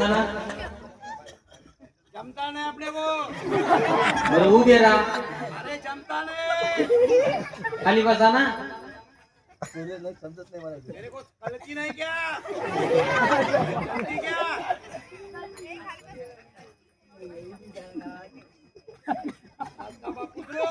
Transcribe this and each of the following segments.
ना जमता नहीं अपने को। अरे उभे राहा अरे जमता नहीं। खाली बसा ना मेरे को कलची नहीं क्या? जमती क्या? आपका बाप पुत्रो।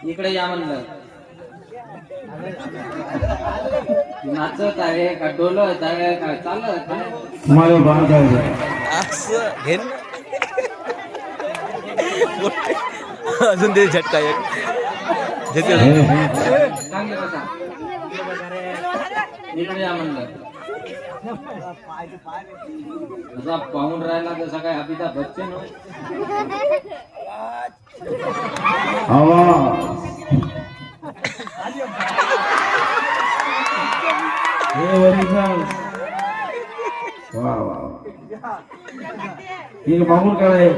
इकडे या म्हणलं नाचत आहे का डोलत आहे का चालत आहे? मला बांधायचं अजून ते झटका एक चांगलं बसा इकडे या म्हणलं असा पाहून राहिला जसा काय अमिताभ बच्चन हो. आवाज हे ओरिजिनल वा वा ये मामूल काय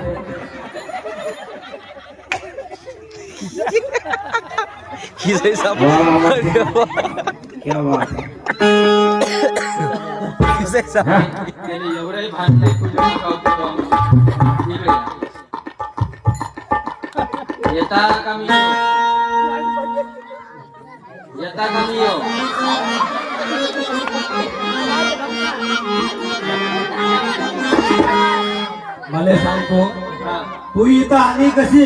क्या बात त्याने एवढंही भान नाही कुठे कौतुक इकडे येता का मी येता का मी येऊ मला सांगतो हा. तू इथं आली कशी?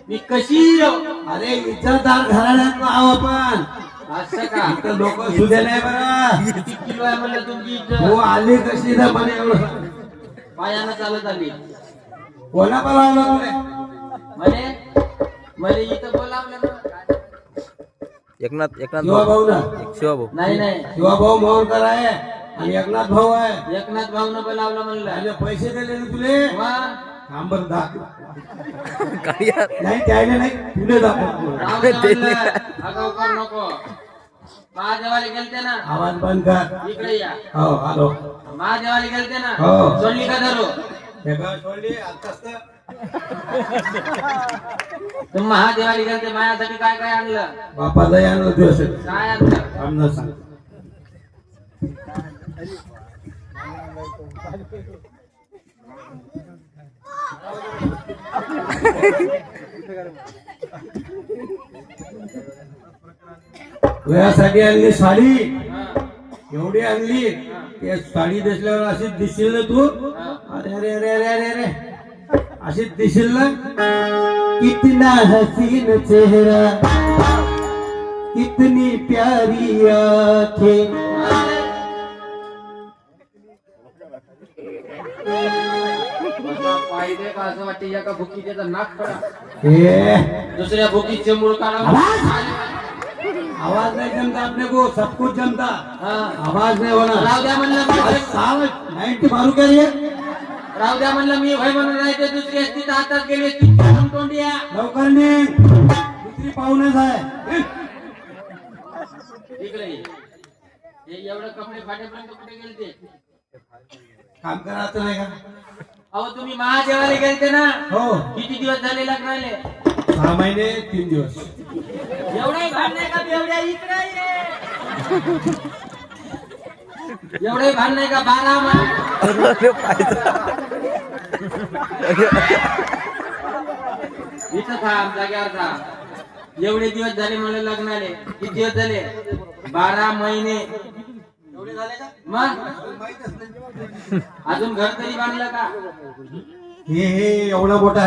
मी कशी येऊ अरे इज्जतदार घराण्यात नाव आपण असं का इथं लोक सुधे नाही बरं. किती किलो आहे म्हणलं तुमची इज्जत तू आली कशी तर मला एवढं सांग. पायानं चालत आली कोणा बोलावलं तुला? म्हणे म्हणे इथं बोलावलं ना एकनाथ शिवा भाऊ ना शिवाभाऊ नाही नाही शिवा भाऊ मोहरकर आहे आणि एकनाथ भाऊ आहे. एकनाथ भाऊनं बोलावलं म्हणलं आणि पैसे दिले ना तुले वा थांबर दाख काय यार नाही द्यायला नाही तुले दाखव. राहू दे म्हणलं. आगाऊ कर नको महादेवाला गेलते ना आवाज बंद कर. इकडे या हो आलो. महादेवाला गेलते ना हो. सोडली का धरू हे काय सोडली आताच तर. तुम्ही महादेवाला गेलते माझ्यासाठी काय काय आणलं बापाला या न दिवस काय आणलं आमना सांग. तुझ्यासाठी आणली साडी एवढी आणली ते साडी दिसल्यावर अशी दिसशील ना तू. अरे अरे अरे अरे अरे अरे अशी दिसशील ना. कितना हसीन चेहरा कितनी प्यारी आंखें. पाहिजे का असं वाटते या का भुकी त्याचा नाक पडा ए दुसऱ्या भुकीचे मूळ काढा आवाज नहीं जमता अपने को, सब कुछ जमता. हा. आवाज नहीं होना. राहू द्या म्हणलं आज साल 90 मारू क्या रे? राहू द्या म्हणलं मी भय म्हणून राहते दुसरी असती तर हातात गेली असती तोंड तोंडिया लवकर निघ. दुसरी पाहुणेच आहे. इकडे ये. हे एवढं कपडे फाटेपर्यंत कुठे गेलते काम करायचं नाही का? अहो तुम्ही महादेवाला गेलते ना हो किती दिवस झाले लग्नाले 6 महिने 3 दिवस. एवढाही भान नाही का एवढ्या इकडे ये एवढे भान नाही का 12 महिने इथं थांब जाग्यावर थांब. एवढे दिवस झाले मला लग्नाले किती दिवस झाले 12 महिने एवढे झाले का? मग अजून घर तरी बांधलं का हे एवढा मोठा